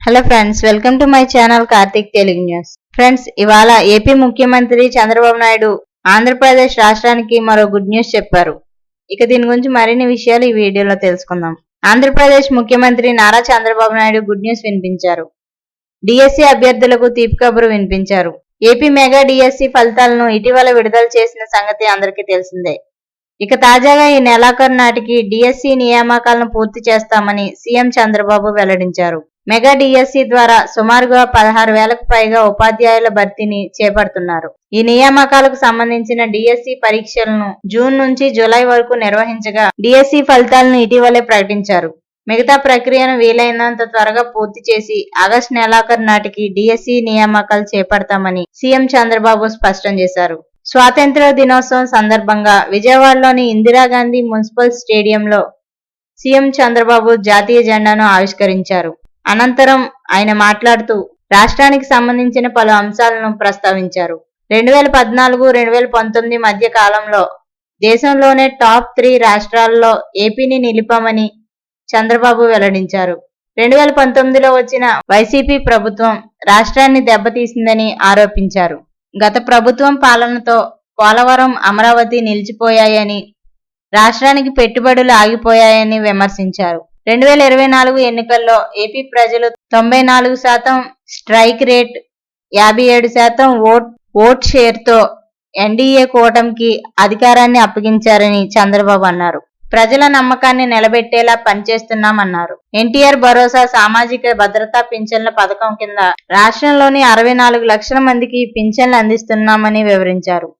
Hello friends, welcome to my channel Karthik Telugu news. Friends, ఇవాళ AP ముఖ్యమంత్రి చంద్రబాబు నాయుడు ఆంధ్రప్రదేశ్ రాష్ట్రానికి మరో గుడ్ న్యూస్ చెప్పారు. ఇక దీని గురించి మరిన్ని విషయాలు ఈ వీడియోలో తెలుసుకుందాం. ఆంధ్రప్రదేశ్ ముఖ్యమంత్రి నారా చంద్రబాబు నాయుడు గుడ్ న్యూస్ వినిపించారు. డిఎస్సి అభ్యర్థులకు తీపి కబురు వినిపించారు. ఏపీ మెగా డిఎస్సి ఫలితాలను ఇటీవల విడుదల చేసిన సంగతి అందరికీ తెలిసిందే. ఇక తాజాగా ఈ నెలాఖరు నాటికి డిఎస్సి నియామకాలను పూర్తి చేస్తామని సీఎం చంద్రబాబు వెల్లడించారు. మెగా డిఎస్సి ద్వారా సుమారుగా 16,000కు పైగా ఉపాధ్యాయుల భర్తీని చేపడుతున్నారు. ఈ నియామకాలకు సంబంధించిన డిఎస్సి పరీక్షలను జూన్ నుంచి జూలై వరకు నిర్వహించగా డిఎస్సి ఫలితాలను ఇటీవలే ప్రకటించారు. మిగతా ప్రక్రియను వీలైనంత త్వరగా పూర్తి చేసి ఆగస్టు నెలాఖరు నాటికి డిఎస్సి నియామకాలు చేపడతామని సీఎం చంద్రబాబు స్పష్టం చేశారు. స్వాతంత్ర్య దినోత్సవం సందర్భంగా విజయవాడలోని ఇందిరాగాంధీ మున్సిపల్ స్టేడియంలో సీఎం చంద్రబాబు జాతీయ జెండాను ఆవిష్కరించారు. అనంతరం ఆయన మాట్లాడుతూ రాష్ట్రానికి సంబంధించిన పలు అంశాలను ప్రస్తావించారు. 2014-2019 మధ్య కాలంలో దేశంలోనే టాప్ 3 రాష్ట్రాల్లో ఏపీని నిలిపామని చంద్రబాబు వెల్లడించారు. 2019లో వచ్చిన వైసీపీ ప్రభుత్వం రాష్ట్రాన్ని దెబ్బతీసిందని ఆరోపించారు. గత ప్రభుత్వం పాలనతో పోలవరం, అమరావతి నిలిచిపోయాయని, రాష్ట్రానికి పెట్టుబడులు ఆగిపోయాయని విమర్శించారు. 2024 ఎన్నికల్లో ఏపీ ప్రజలు 94% స్ట్రైక్ రేట్, 57% ఓట్ షేర్తో ఎన్డీఏ కూటమికి అధికారాన్ని అప్పగించారని చంద్రబాబు అన్నారు. ప్రజల నమ్మకాన్ని నిలబెట్టేలా పనిచేస్తున్నామన్నారు. ఎన్టీఆర్ భరోసా సామాజిక భద్రతా పింఛన్ల పథకం కింద రాష్ట్రంలోని 64 లక్షల మందికి పింఛన్లు అందిస్తున్నామని వివరించారు.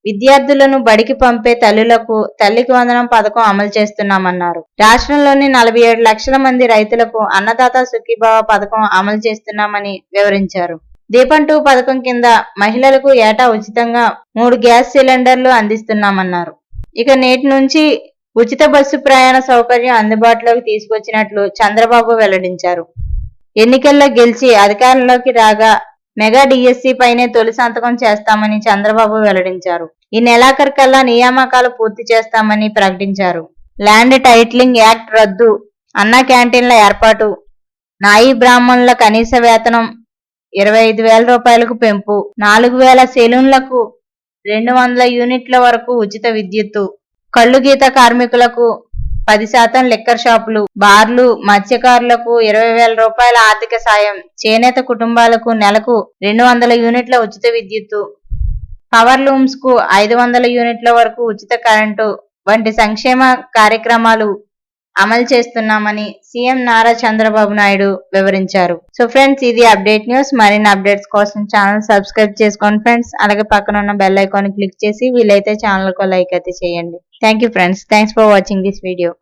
విద్యార్థులను బడికి పంపే తల్లులకు తల్లికి వందనం పథకం అమలు చేస్తున్నామన్నారు. రాష్ట్రంలోని 47 లక్షల మంది రైతులకు అన్నదాత సుఖీభవ పథకం అమలు చేస్తున్నామని వివరించారు. దీపం 2 పథకం కింద మహిళలకు ఏటా ఉచితంగా 3 గ్యాస్ సిలిండర్లు అందిస్తున్నామన్నారు. ఇక నేటి నుంచి ఉచిత బస్సు ప్రయాణ సౌకర్యం అందుబాటులోకి తీసుకొచ్చినట్లు చంద్రబాబు వెల్లడించారు. ఎన్నికల్లో గెలిచి అధికారంలోకి రాగా మెగా డిఎస్సి పైనే తొలి సంతకం చేస్తామని చంద్రబాబు వెల్లడించారు. ఈ నెలాఖరు కల్లా నియామకాలు పూర్తి చేస్తామని ప్రకటించారు. ల్యాండ్ టైటిలింగ్ యాక్ట్ రద్దు, అన్నా క్యాంటీన్ల ఏర్పాటు, నాయి బ్రాహ్మణుల కనీస వేతనం 25,000 రూపాయలకు పెంపు, 4,000 సెలూన్లకు 200 యూనిట్ల వరకు ఉచిత విద్యుత్తు, కళ్ళు గీత కార్మికులకు 10% లిక్కర్ షాపులు, బార్లు, మత్స్యకారులకు 20,000 రూపాయల ఆర్థిక సాయం, చేనేత కుటుంబాలకు నెలకు 200 యూనిట్ల ఉచిత విద్యుత్తు, పవర్ లూమ్స్ కు 500 యూనిట్ల వరకు ఉచిత కరెంటు వంటి సంక్షేమ కార్యక్రమాలు అమలు చేస్తున్నామని సీఎం నారా చంద్రబాబు నాయుడు వివరించారు. సో ఫ్రెండ్స్, ఇది అప్డేట్ న్యూస్. మరిన్ని అప్డేట్స్ కోసం ఛానల్ సబ్స్క్రైబ్ చేసుకోండి ఫ్రెండ్స్. అలాగే పక్కన ఉన్న బెల్ ఐకాన్ క్లిక్ చేసి వీలైతే ఛానల్ కు లైక్ అయితే చేయండి. Thank you friends. Thanks for watching this video.